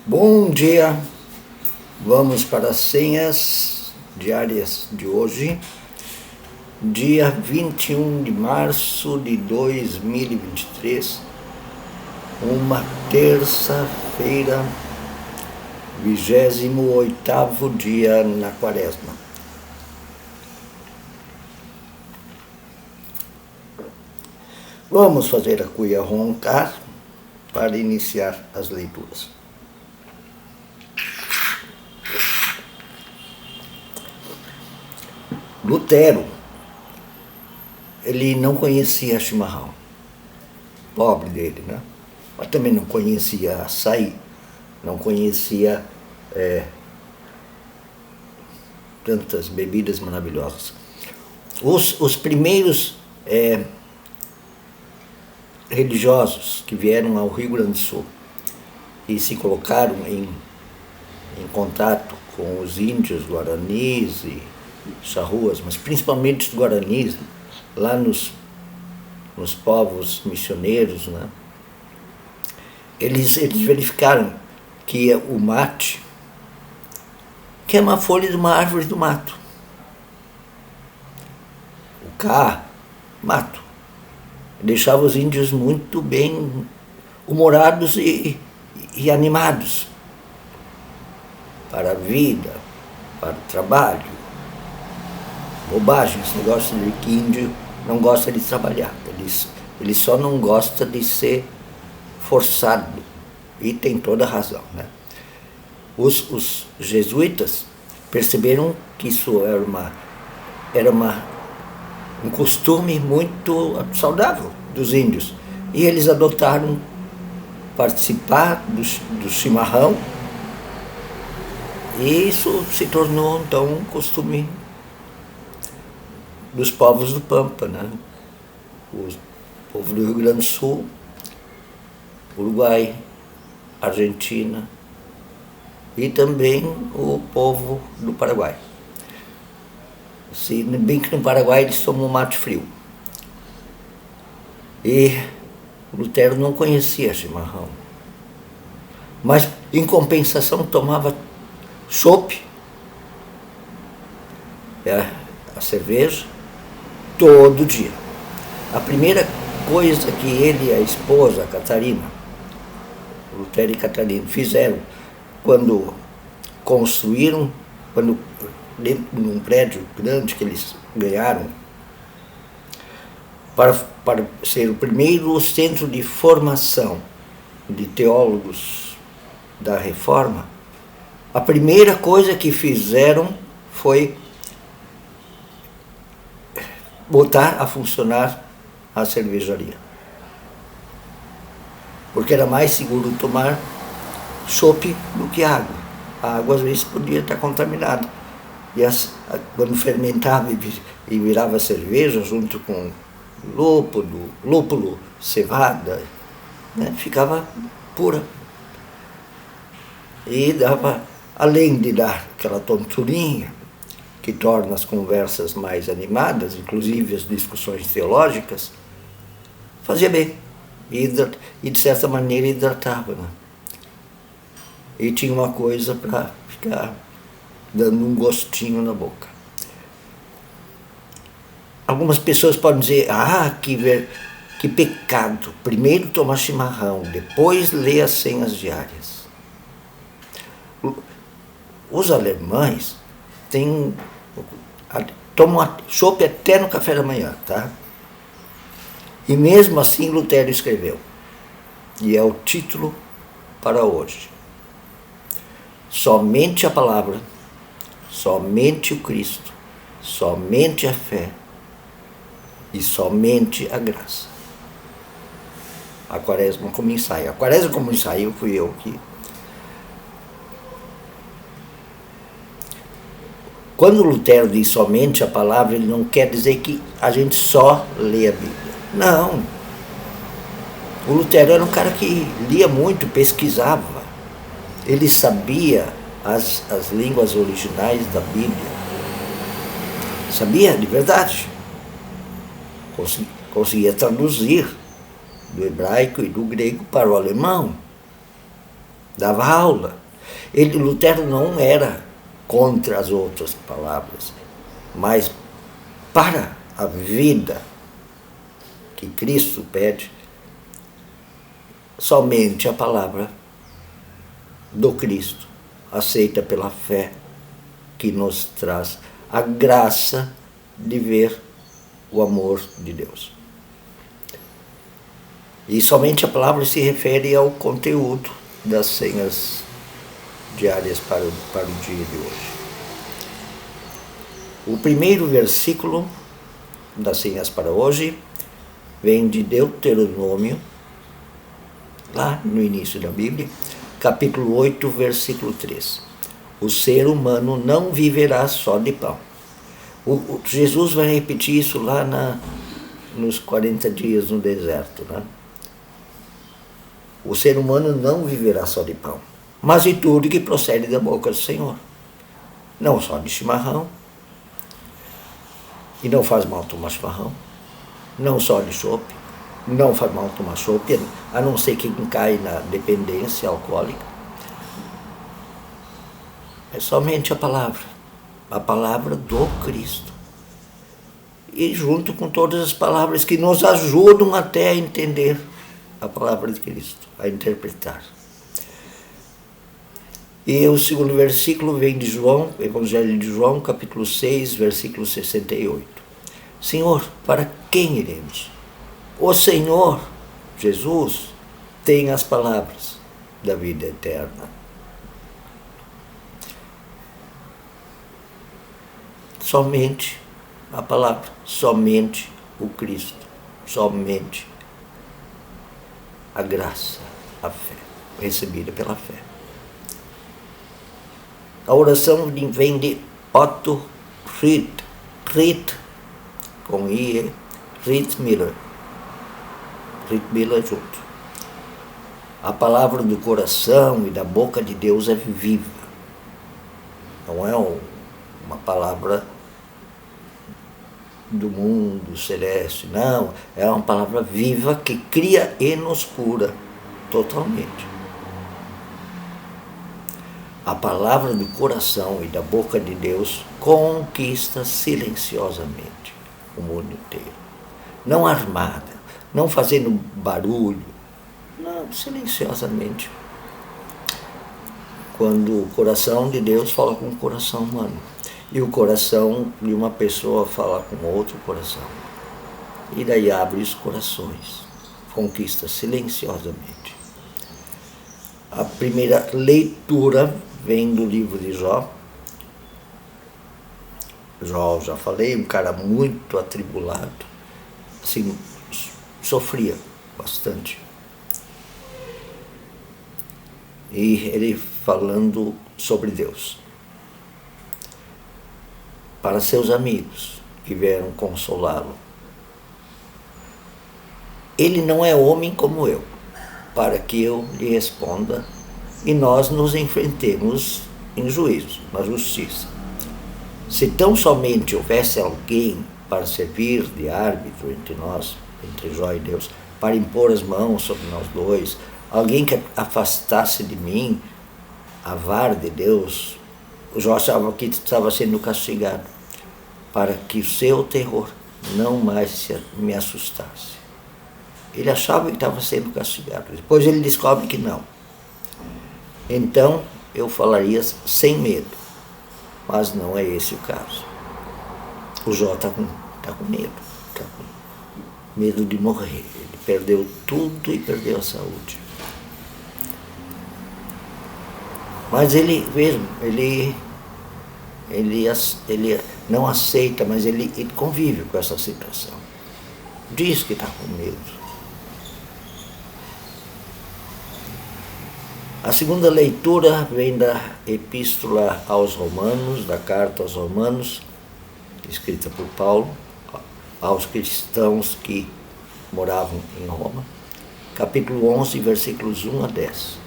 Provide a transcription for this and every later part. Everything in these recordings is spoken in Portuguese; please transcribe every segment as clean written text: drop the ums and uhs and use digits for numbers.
Bom dia, vamos para as senhas diárias de hoje, dia 21 de março de 2023, uma terça-feira, 28º dia na quaresma. Vamos fazer a cuia roncar para iniciar as leituras. Lutero, ele não conhecia chimarrão, pobre dele, né? Mas também não conhecia açaí, não conhecia tantas bebidas maravilhosas. Os primeiros religiosos que vieram ao Rio Grande do Sul e se colocaram em contato com os índios guaranis e charruas, mas principalmente os guaranis, lá nos povos missioneiros, né? Eles verificaram que o mate, que é uma folha de uma árvore do mato, o cá, mato, deixava os índios muito bem humorados e animados para a vida, para o trabalho. Bobagem esse negócio de que índio não gosta de trabalhar, ele só não gosta de ser forçado, e tem toda a razão, né? Os jesuítas perceberam que isso era um costume muito saudável dos índios, e eles adotaram participar do chimarrão, e isso se tornou então um costume dos povos do Pampa, né? O povo do Rio Grande do Sul, Uruguai, Argentina e também o povo do Paraguai. Se bem que no Paraguai eles tomam mate frio. E Lutero não conhecia chimarrão, mas em compensação tomava chopp, a cerveja, todo dia. A primeira coisa que ele e a esposa, a Catarina, Lutero e Catarina, fizeram quando construíram, num prédio grande que eles ganharam, para ser o primeiro centro de formação de teólogos da Reforma, a primeira coisa que fizeram foi botar a funcionar a cervejaria. Porque era mais seguro tomar chopp do que água. A água às vezes podia estar contaminada. E quando fermentava e virava cerveja junto com lúpulo, cevada, né, ficava pura. E dava, além de dar aquela tonturinha, que torna as conversas mais animadas, inclusive as discussões teológicas, fazia bem. E de certa maneira hidratava, né? E tinha uma coisa para ficar dando um gostinho na boca. Algumas pessoas podem dizer, que pecado, primeiro tomar chimarrão, depois ler as senhas diárias. Os alemães tomam chopp até no café da manhã, tá? E mesmo assim Lutero escreveu, e é o título para hoje: somente a palavra, somente o Cristo, somente a fé e somente a graça. A quaresma como ensaio. A quaresma como ensaio fui eu que... Quando Lutero diz somente a palavra, ele não quer dizer que a gente só lê a Bíblia. Não. O Lutero era um cara que lia muito, pesquisava. Ele sabia as línguas originais da Bíblia. Sabia de verdade. Conseguia traduzir do hebraico e do grego para o alemão. dava aula. Lutero não era contra as outras palavras, mas para a vida que Cristo pede, somente a palavra do Cristo, aceita pela fé, que nos traz a graça de ver o amor de Deus. E somente a palavra se refere ao conteúdo das senhas diárias para o dia de hoje. O primeiro versículo das senhas para hoje vem de Deuteronômio, lá no início da Bíblia, capítulo 8, versículo 3. O ser humano não viverá só de pão. Jesus vai repetir isso lá nos 40 dias no deserto, né? O ser humano não viverá só de pão, mas de tudo que procede da boca do Senhor. Não só de chimarrão, e não faz mal tomar chimarrão, não só de chope, não faz mal tomar chope, a não ser quem cai na dependência alcoólica. É somente a palavra do Cristo. E junto com todas as palavras que nos ajudam até a entender a palavra de Cristo, a interpretar. E o segundo versículo vem de João, Evangelho de João, capítulo 6, versículo 68. Senhor, para quem iremos? O Senhor, Jesus, tem as palavras da vida eterna. Somente a palavra, somente o Cristo, somente a graça, a fé, recebida pela fé. A oração vem de Otto Ritt, com I, Ritt Miller junto. A palavra do coração e da boca de Deus é viva. Não é uma palavra do mundo celeste, não. É uma palavra viva que cria e nos cura totalmente. A palavra do coração e da boca de Deus conquista silenciosamente o mundo inteiro. Não armada, não fazendo barulho, não, silenciosamente. Quando o coração de Deus fala com o coração humano e o coração de uma pessoa fala com outro coração. E daí abre os corações, conquista silenciosamente. A primeira leitura vem do livro de Jó. Jó, já falei, um cara muito atribulado, assim, sofria bastante. E ele falando sobre Deus para seus amigos que vieram consolá-lo. Ele não é homem como eu, para que eu lhe responda e nós nos enfrentemos em juízo, na justiça. Se tão somente houvesse alguém para servir de árbitro entre nós, entre Jó e Deus, para impor as mãos sobre nós dois, alguém que afastasse de mim a vara de Deus, o Jó achava que estava sendo castigado, para que o seu terror não mais me assustasse. Ele achava que estava sendo castigado, depois ele descobre que não. Então eu falaria sem medo, mas não é esse o caso. O Jó está com medo, está com medo de morrer. Ele perdeu tudo e perdeu a saúde. Mas ele mesmo, ele não aceita, mas ele convive com essa situação. Diz que está com medo. A segunda leitura vem da Epístola aos Romanos, da Carta aos Romanos, escrita por Paulo, aos cristãos que moravam em Roma, capítulo 11, versículos 1 a 10.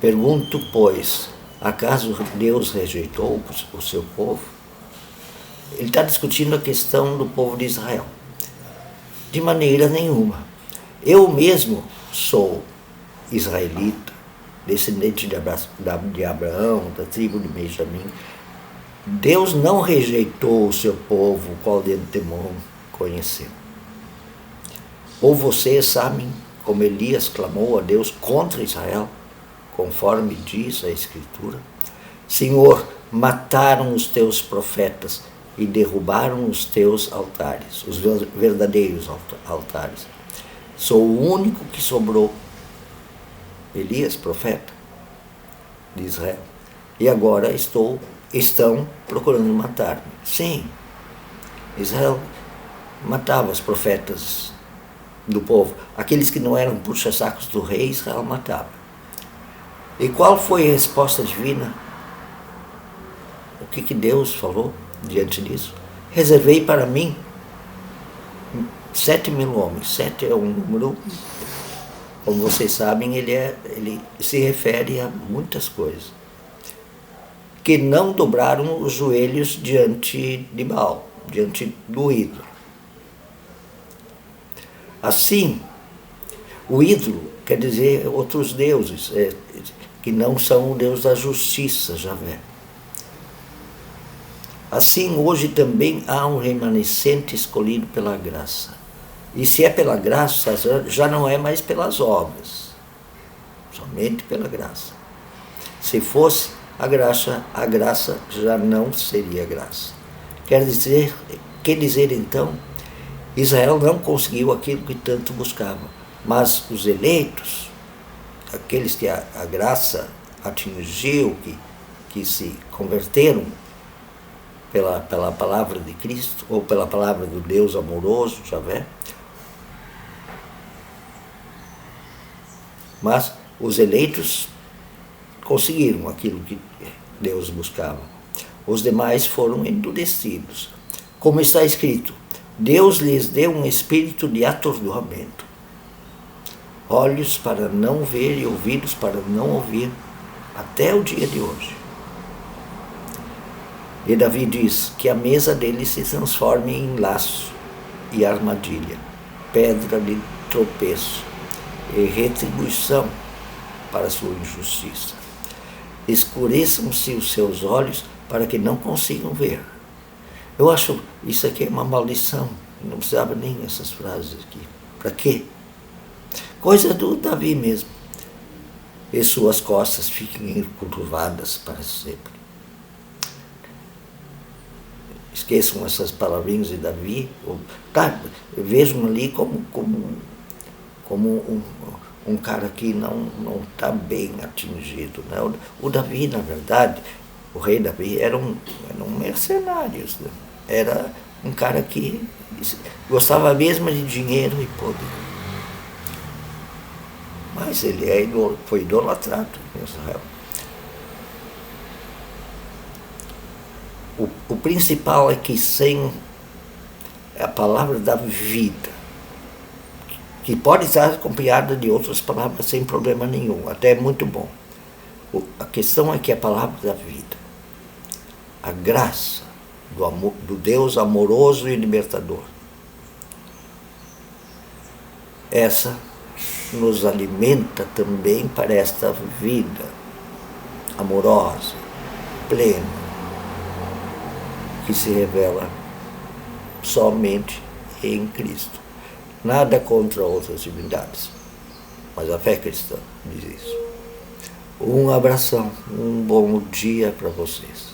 Pergunto, pois, acaso Deus rejeitou o seu povo? Ele está discutindo a questão do povo de Israel. De maneira nenhuma. Eu mesmo sou israelita, descendente de Abraão, da tribo de Benjamim. Deus não rejeitou o seu povo, o qual de antemão conheceu. Ou vocês sabem como Elias clamou a Deus contra Israel, conforme diz a Escritura: Senhor, mataram os teus profetas e derrubaram os teus altares, os verdadeiros altares. Sou o único que sobrou. Elias, profeta de Israel. E agora estão procurando matar-me. Sim, Israel matava os profetas do povo. Aqueles que não eram puxa-sacos do rei, Israel matava. E qual foi a resposta divina? O que Deus falou diante disso? Reservei para mim 7.000 homens. 7 é um número, como vocês sabem, ele se refere a muitas coisas. Que não dobraram os joelhos diante de Baal, diante do ídolo. Assim, o ídolo quer dizer outros deuses, que não são o Deus da justiça, Javé. Assim, hoje também há um remanescente escolhido pela graça. E se é pela graça, já não é mais pelas obras, somente pela graça. Se fosse a graça já não seria graça. Quer dizer então, Israel não conseguiu aquilo que tanto buscava, mas os eleitos, aqueles que a graça atingiu, que se converteram pela palavra de Cristo, ou pela palavra do Deus amoroso, Javé. Mas os eleitos conseguiram aquilo que Deus buscava. Os demais foram endurecidos. Como está escrito, Deus lhes deu um espírito de atordoamento, olhos para não ver e ouvidos para não ouvir, até o dia de hoje. E Davi diz que a mesa dele se transforme em laço e armadilha, pedra de tropeço e retribuição para a sua injustiça. Escureçam-se os seus olhos para que não consigam ver. Eu acho isso aqui é uma maldição. Não precisava nem essas frases aqui. Para quê? Coisa do Davi mesmo. E suas costas fiquem encurvadas para sempre. Esqueçam essas palavrinhas de Davi. Vejam ali como um cara que não está bem atingido. Né? O Davi, na verdade, o rei Davi era um mercenário. Né? Era um cara que gostava mesmo de dinheiro e poder. Mas ele foi idolatrado em Israel. O principal é que sem a palavra da vida, que pode estar acompanhada de outras palavras sem problema nenhum, até é muito bom. A questão é que a palavra da vida, a graça do Deus amoroso e libertador, essa nos alimenta também para esta vida amorosa, plena, que se revela somente em Cristo. Nada contra outras divindades, mas a fé cristã diz isso. Um abração, um bom dia para vocês.